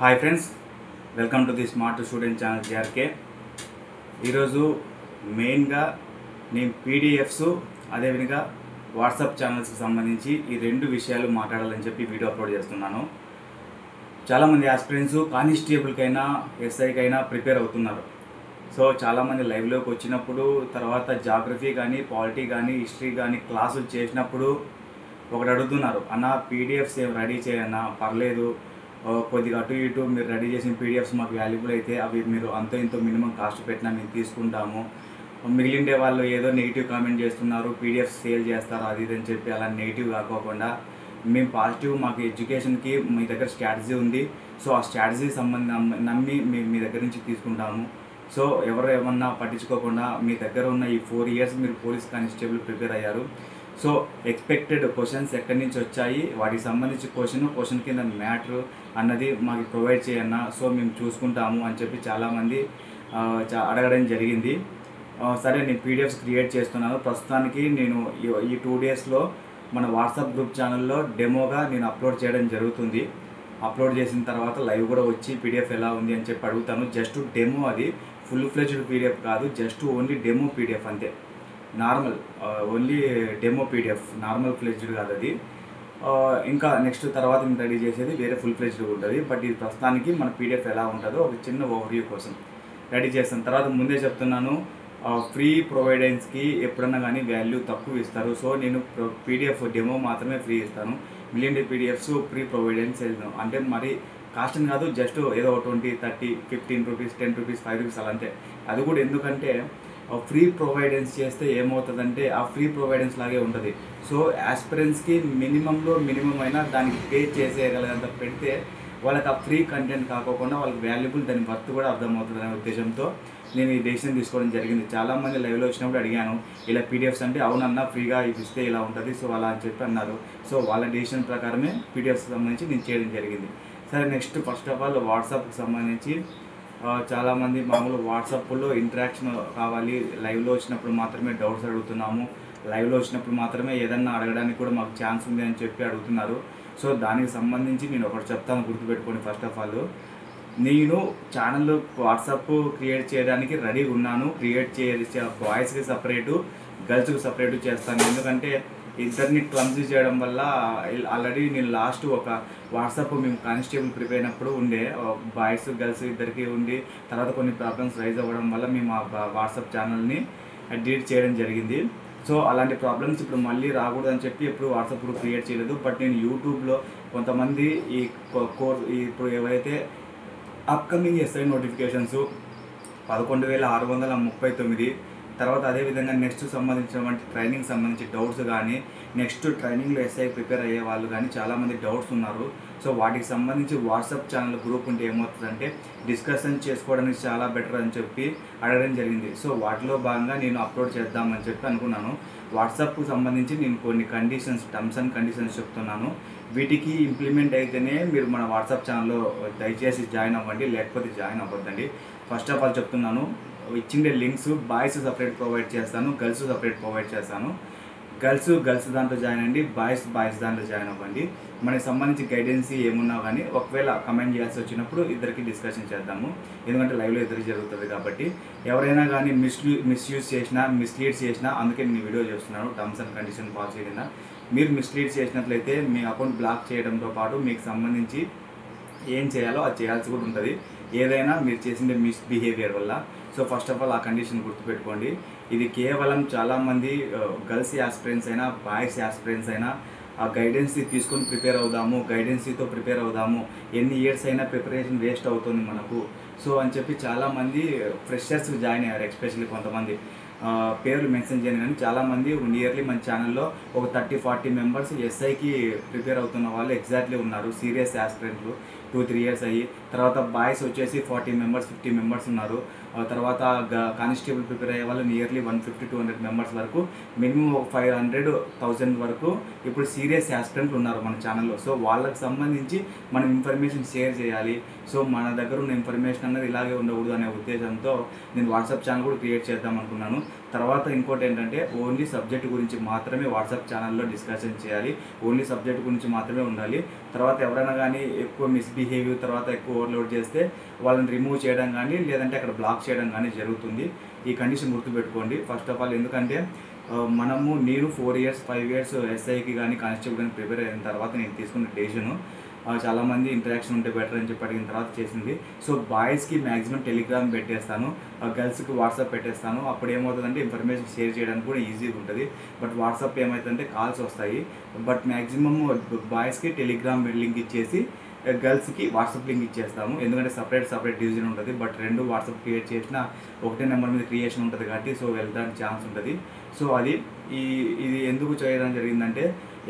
Hi friends, welcome to the smart student channel JRK. ఈరోజు మెయిన్గా నేను పీడిఎఫ్స్ అదేవిధంగా వాట్సాప్ ఛానల్స్కి సంబంధించి ఈ రెండు విషయాలు మాట్లాడాలని చెప్పి వీడియో అప్లోడ్ చేస్తున్నాను. చాలామంది ఆస్పిరెంట్స్ కానిస్టేబుల్కైనా ఎస్ఐకైనా ప్రిపేర్ అవుతున్నారు. సో చాలామంది లైవ్లోకి వచ్చినప్పుడు తర్వాత జాగ్రఫీ కానీ పాలిటీ కానీ హిస్టరీ కానీ క్లాసులు చేసినప్పుడు ఒకటి అడుగుతున్నారు, అన్న పీడిఎఫ్స్ ఏం రెడీ చేయన్నా పర్లేదు, కొద్దిగా అటు ఇటు మీరు రెడీ చేసిన పీడిఎఫ్స్ మాకు వాల్యుబుల్ అయితే అవి మీరు అంతో ఇంతో మినిమం కాస్ట్ పెట్టినా మేము తీసుకుంటాము. మిగిలిండే వాళ్ళు ఏదో నెగిటివ్ కామెంట్ చేస్తున్నారు, పీడిఎఫ్ సేల్ చేస్తారు అది ఇది అని చెప్పి అలా నెగిటివ్ కాకోకుండా మేము పాజిటివ్, మాకు ఎడ్యుకేషన్కి మీ దగ్గర స్ట్రాటజీ ఉంది, సో ఆ స్ట్రాటజీ నమ్మి మీ దగ్గర నుంచి తీసుకుంటాము. సో ఎవరు ఏమన్నా పట్టించుకోకుండా మీ దగ్గర ఉన్న ఈ 4 years మీరు పోలీస్ కానిస్టేబుల్ ప్రిపేర్ అయ్యారు. సో ఎక్స్పెక్టెడ్ క్వశ్చన్స్ ఎక్కడి నుంచి వచ్చాయి, వాటికి సంబంధించి క్వశ్చన్ కింద మ్యాటర్ అన్నది మాకు ప్రొవైడ్ చేయన్నా, సో మేము చూసుకుంటాము అని చెప్పి చాలామంది అడగడం జరిగింది. సరే నేను పీడిఎఫ్స్ క్రియేట్ చేస్తున్నాను. ప్రస్తుతానికి నేను ఈ 2 daysలో మన వాట్సాప్ గ్రూప్ ఛానల్లో డెమోగా నేను అప్లోడ్ చేయడం జరుగుతుంది. అప్లోడ్ చేసిన తర్వాత లైవ్ కూడా వచ్చి పీడిఎఫ్ ఎలా ఉంది అని చెప్పి అడుగుతాను. జస్ట్ డెమో, అది ఫుల్ ఫ్లెజ్డ్ పీడిఎఫ్ కాదు, జస్ట్ ఓన్లీ డెమో పీడిఎఫ్ అంతే. Normal only demo PDF, normal fledged కాదు అది. ఇంకా నెక్స్ట్ తర్వాత మేము రెడీ చేసేది వేరే ఫుల్ ఫ్లెజ్డ్ ఉంటుంది. బట్ ఇది ప్రస్తుతానికి మన పీడిఎఫ్ ఎలా ఉంటుందో ఒక చిన్న ఓవర్వ్యూ కోసం రెడీ చేస్తాను. తర్వాత ముందే చెప్తున్నాను, ఫ్రీ ప్రొవైడెన్స్కి ఎప్పుడన్నా కానీ వాల్యూ తక్కువ ఇస్తారు. సో నేను పీడిఎఫ్ డెమో మాత్రమే ఫ్రీ ఇస్తాను. మిలియన్ పీడిఎఫ్స్ ఫ్రీ ప్రొవైడెన్స్ అంటే మరి కాస్ట్ అని కాదు, జస్ట్ ఏదో 20, 30, 15 రూపీస్, 10 రూపీస్, 5 రూపీస్ అలా అంతే. అది కూడా ఎందుకంటే ఫ్రీ ప్రొవైడెన్స్ చేస్తే ఏమవుతుందంటే ఆ ఫ్రీ ప్రొవైడెన్స్ లాగే ఉంటుంది. సో ఆస్పిరెంట్స్కి మినిమం అయినా దానికి పే చేసేయగలిగేంత పెడితే వాళ్ళకి ఆ ఫ్రీ కంటెంట్ కాకోకుండా వాళ్ళకి వాల్యుబుల్, దాని వర్త్ కూడా అర్థమవుతుంది అనే ఉద్దేశంతో నేను ఈ డెసిషన్ తీసుకోవడం జరిగింది. చాలామంది లైవ్లో వచ్చినప్పుడు అడిగాను, ఇలా పీడిఎఫ్స్ అంటే అవునన్నా ఫ్రీగా ఇస్తే ఇలా ఉంటుంది, సో అలా అని చెప్పి అన్నారు. సో వాళ్ళ డెసిషన్ ప్రకారమే పీడిఎఫ్స్కి సంబంధించి నేను చేయడం జరిగింది. సరే, నెక్స్ట్ ఫస్ట్ ఆఫ్ ఆల్ వాట్సాప్కి సంబంధించి చాలామంది మామూలు వాట్సాప్లో ఇంటరాక్షన్ కావాలి, లైవ్లో వచ్చినప్పుడు మాత్రమే డౌట్స్ అడుగుతున్నాము, లైవ్లో వచ్చినప్పుడు మాత్రమే ఏదన్నా అడగడానికి కూడా మాకు ఛాన్స్ ఉంది అని చెప్పి అడుగుతున్నారు. సో దానికి సంబంధించి నేను ఒకటి చెప్తాను, గుర్తుపెట్టుకోండి. ఫస్ట్ ఆఫ్ ఆల్ నేను ఛానల్ వాట్సాప్ క్రియేట్ చేయడానికి రెడీ ఉన్నాను. క్రియేట్ చేసే బాయ్స్కి సపరేటు, గర్ల్స్కి సపరేటు చేస్తాను. ఎందుకంటే ఇద్దరిని క్లమ్జీ చేయడం వల్ల ఆల్రెడీ నేను లాస్ట్ ఒక వాట్సాప్ మేము కానిస్టేబుల్ ప్రిపేర్ అయినప్పుడు ఉండే బాయ్స్ గర్ల్స్ ఇద్దరికి ఉండి తర్వాత కొన్ని ప్రాబ్లమ్స్ రైజ్ అవ్వడం వల్ల మేము ఆ వాట్సాప్ ఛానల్ని డిలీట్ చేయడం జరిగింది. సో అలాంటి ప్రాబ్లమ్స్ ఇప్పుడు మళ్ళీ రాకూడదని చెప్పి ఎప్పుడు వాట్సాప్ గ్రూప్ క్రియేట్ చేయలేదు. బట్ నేను యూట్యూబ్లో కొంతమంది ఈ ఇప్పుడు ఎవరైతే అప్కమింగ్ ఎస్ఐ నోటిఫికేషన్స్ 11,639, తర్వాత అదేవిధంగా నెక్స్ట్ సంబంధించినటువంటి ట్రైనింగ్ సంబంధించి డౌట్స్ కానీ, నెక్స్ట్ ట్రైనింగ్లో ఎస్ఐ ప్రిపేర్ అయ్యే వాళ్ళు కానీ చాలామంది డౌట్స్ ఉన్నారు. సో వాటికి సంబంధించి వాట్సాప్ ఛానల్ గ్రూప్ ఉంటే ఏమవుతుందంటే డిస్కషన్ చేసుకోవడానికి చాలా బెటర్ అని చెప్పి అడగడం జరిగింది. సో వాటిలో భాగంగా నేను అప్లోడ్ చేద్దామని చెప్పి అనుకున్నాను. వాట్సాప్కు సంబంధించి నేను కొన్ని కండిషన్స్, టర్మ్స్ అండ్ కండిషన్స్ చెప్తున్నాను. వీటికి ఇంప్లిమెంట్ అయితేనే మీరు మన వాట్సాప్ ఛానల్లో దయచేసి జాయిన్ అవ్వండి, లేకపోతే జాయిన్ అవ్వద్దండి. ఫస్ట్ ఆఫ్ ఆల్ చెప్తున్నాను, ఇచ్చిండే లింక్స్ బాయ్స్ సపరేట్ ప్రొవైడ్ చేస్తాను, గర్ల్స్ సపరేట్ ప్రొవైడ్ చేస్తాను. గర్ల్స్ దాంట్లో జాయిన్ అవ్వండి, బాయ్స్ దాంట్లో జాయిన్ అవ్వండి. మనకి సంబంధించి గైడెన్స్ ఏమున్నా కానీ ఒకవేళ కమెంట్ చేయాల్సి వచ్చినప్పుడు ఇద్దరికి డిస్కషన్ చేద్దాము. ఎందుకంటే లైవ్లో ఇద్దరికి జరుగుతుంది కాబట్టి ఎవరైనా కానీ మిస్యూజ్ చేసినా, మిస్లీడ్ చేసినా, అందుకే నేను వీడియో చేస్తున్నాను. టర్మ్స్ అండ్ కండిషన్ పాలసీ కింద మీరు మిస్లీడ్ చేసినట్లయితే మీ అకౌంట్ బ్లాక్ చేయడంతో పాటు మీకు సంబంధించి ఏం చేయాలో అది చేయాల్సి కూడా ఉంటుంది, ఏదైనా మీరు చేసిన మిస్బిహేవియర్ వల్ల. సో ఫస్ట్ ఆఫ్ ఆల్ ఆ కండిషన్ గుర్తుపెట్టుకోండి. ఇది కేవలం చాలామంది గర్ల్స్ యాస్పిరెంట్స్ అయినా బాయ్స్ యాస్పిరెంట్స్ అయినా ఆ గైడెన్సీ తీసుకొని ప్రిపేర్ అవుదాము, గైడెన్సీతో ప్రిపేర్ అవుదాము, ఎన్ని ఇయర్స్ అయినా ప్రిపరేషన్ వేస్ట్ అవుతుంది మనకు. సో అని చెప్పి చాలామంది ఫ్రెషర్స్ జాయిన్ అయ్యారు. ఎస్పెషల్లీ కొంతమంది పేర్లు మెన్షన్ చేయను కానీ చాలామంది నియర్లీ మన ఛానల్లో ఒక 30-40 మెంబర్స్ ఎస్ఐకి ప్రిపేర్ అవుతున్న వాళ్ళు ఎగ్జాక్ట్లీ ఉన్నారు. సీరియస్ యాస్పిరెంట్లు 2-3 years అయ్యి, తర్వాత బాయ్స్ వచ్చేసి 40 మెంబర్స్ 50 మెంబర్స్ ఉన్నారు. తర్వాత కానిస్టేబుల్ ప్రిపేర్ అయ్యే వాళ్ళు నియర్లీ 150-200 మెంబర్స్ వరకు, మినిమం ఒక 500-1000 వరకు ఇప్పుడు సీరియస్ యాస్పిరెంట్లు ఉన్నారు మన ఛానల్లో. సో వాళ్ళకి సంబంధించి మనం ఇన్ఫర్మేషన్ షేర్ చేయాలి. సో మన దగ్గర ఉన్న ఇన్ఫర్మేషన్ అనేది ఇలాగే ఉండకూడదు అనే ఉద్దేశంతో నేను వాట్సాప్ ఛానల్ కూడా క్రియేట్ చేద్దాం అనుకున్నాను. తర్వాత ఇంకోటి ఏంటంటే ఓన్లీ సబ్జెక్ట్ గురించి మాత్రమే వాట్సాప్ ఛానల్లో డిస్కషన్ చేయాలి, ఓన్లీ సబ్జెక్ట్ గురించి మాత్రమే ఉండాలి. తర్వాత ఎవరైనా కానీ ఎక్కువ మిస్బిహేవియర్ తర్వాత ఎక్కువ ఓవర్లోడ్ చేస్తే వాళ్ళని రిమూవ్ చేయడం కానీ లేదంటే అక్కడ బ్లాక్ చేయడం కానీ జరుగుతుంది. ఈ కండిషన్ గుర్తుపెట్టుకోండి ఫస్ట్ ఆఫ్ ఆల్. ఎందుకంటే నేను 4 years 5 years ఎస్ఐకి కానీ కానిస్టేబుల్ కానీ ప్రిపేర్ అయిన తర్వాత నేను తీసుకున్న డెసిషను చాలామంది ఇంటరాక్షన్ ఉంటే బెటర్ అని చెప్పి అడిగిన తర్వాత చేసింది. సో బాయ్స్కి మ్యాక్సిమం టెలిగ్రామ్ పెట్టేస్తాను, గర్ల్స్కి వాట్సాప్ పెట్టేస్తాను. అప్పుడు ఏమవుతుందంటే ఇన్ఫర్మేషన్ షేర్ చేయడానికి కూడా ఈజీగా ఉంటుంది. బట్ వాట్సాప్ ఏమవుతుందంటే కాల్స్ వస్తాయి. బట్ మ్యాక్సిమమ్ బాయ్స్కి టెలిగ్రామ్ లింక్ ఇచ్చేసి గర్ల్స్కి వాట్సాప్ లింక్ ఇచ్చేస్తాము. ఎందుకంటే సపరేట్ డివిజన్ ఉంటుంది. బట్ 2 వాట్సాప్ క్రియేట్ చేసిన ఒకటే నెంబర్ మీద క్రియేషన్ ఉంటుంది కాబట్టి సో వెళ్ళడానికి ఛాన్స్ ఉంటుంది. సో ఇది ఎందుకు చేయడం జరిగిందంటే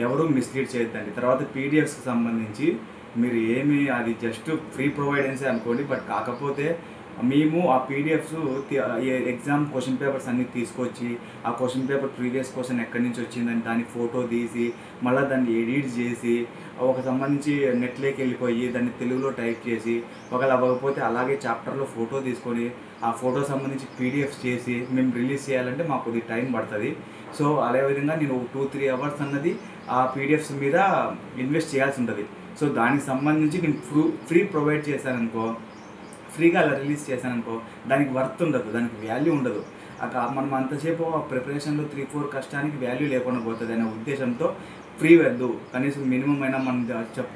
ఎవరు మిస్లీడ్ చేయొద్దండి. తర్వాత పీడిఎఫ్స్కి సంబంధించి మీరు అది జస్ట్ ఫ్రీ ప్రొవైడెన్సే అనుకోండి. బట్ కాకపోతే మేము ఆ పీడిఎఫ్స్ ఎగ్జామ్ క్వశ్చన్ పేపర్స్ అన్నీ తీసుకొచ్చి ఆ క్వశ్చన్ పేపర్ ప్రీవియస్ క్వశ్చన్ ఎక్కడి నుంచి వచ్చిందని దాన్ని ఫోటో తీసి మళ్ళీ దాన్ని ఎడిట్ చేసి ఒక సంబంధించి నెట్లోకి వెళ్ళిపోయి దాన్ని తెలుగులో టైప్ చేసి ఒకవేళ అవ్వకపోతే అలాగే చాప్టర్లో ఫోటో తీసుకొని ఆ ఫోటో సంబంధించి పీడిఎఫ్స్ చేసి మేము రిలీజ్ చేయాలంటే మాకు కొద్ది టైం పడుతుంది. సో అదేవిధంగా నేను 2-3 hours అన్నది ఆ పీడిఎఫ్స్ మీద ఇన్వెస్ట్ చేయాల్సి ఉంటుంది. సో దానికి సంబంధించి నేను ఫ్రీ ప్రొవైడ్ చేశాననుకో, ఫ్రీగా అలా రిలీజ్ చేశాననుకో దానికి వర్త్ ఉండదు, దానికి వాల్యూ ఉండదు. మనం అంతసేపు ప్రిపరేషన్లో 3-4 కష్టానికి వాల్యూ లేకుండా పోతుంది అనే ఉద్దేశంతో ఫ్రీ వద్దు, కనీసం మినిమం అయినా మనం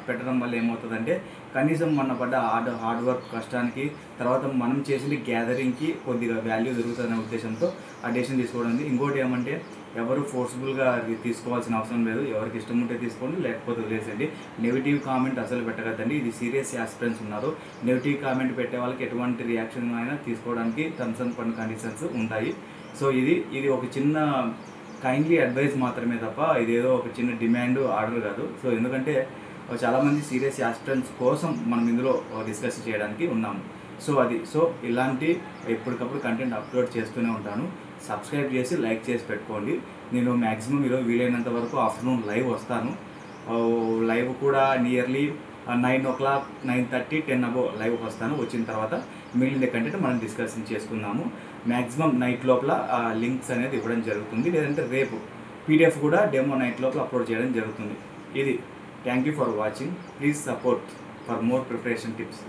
పెట్టడం వల్ల ఏమవుతుందంటే కనీసం మన పడ్డ హార్డ్ వర్క్ కష్టానికి తర్వాత మనం చేసిన గ్యాదరింగ్కి కొద్దిగా వాల్యూ దొరుకుతుందనే ఉద్దేశంతో ఆ డెసిషన్ తీసుకోవడం. ఇంకోటి ఏమంటే ఎవరు ఫోర్స్ఫుల్గా తీసుకోవాల్సిన అవసరం లేదు. ఎవరికి ఇష్టం ఉంటే తీసుకోండి, లేకపోతే వదిలేసండి. నెగిటివ్ కామెంట్ అసలు పెట్టకద్దండి. ఇది సీరియస్ ఆస్పిరెంట్స్ ఉన్నారు. నెగిటివ్ కామెంట్ పెట్టే వాళ్ళకి ఎటువంటి రియాక్షన్ అయినా తీసుకోవడానికి టర్మ్స్ అండ్ కండిషన్స్ ఉంటాయి. సో ఇది ఒక చిన్న కైండ్లీ అడ్వైస్ మాత్రమే తప్ప ఇదేదో ఒక చిన్న డిమాండ్ ఆర్డర్ కాదు. సో ఎందుకంటే చాలామంది సీరియస్ ఆస్పిరెంట్స్ కోసం మనం ఇందులో డిస్కస్ చేయడానికి ఉన్నాము. సో ఇలాంటి ఎప్పటికప్పుడు కంటెంట్ అప్లోడ్ చేస్తూనే ఉంటాను. సబ్స్క్రైబ్ చేసి లైక్ చేసి పెట్టుకోండి. నేను మ్యాక్సిమం ఈరోజు వీలైనంత వరకు ఆఫ్టర్నూన్ లైవ్ వస్తాను. లైవ్ కూడా నియర్లీ 9 o'clock 9:30 10 above లైవ్కి వస్తాను. వచ్చిన తర్వాత మిగిలిన కంటెంట్ మనం డిస్కషన్ చేసుకుందాము. మ్యాక్సిమం నైట్ లోపల లింక్స్ అనేది ఇవ్వడం జరుగుతుంది, లేదంటే రేపు పీడిఎఫ్ కూడా డెమో నైట్ లోపల అప్లోడ్ చేయడం జరుగుతుంది. Thank you for watching. Please support for more preparation tips.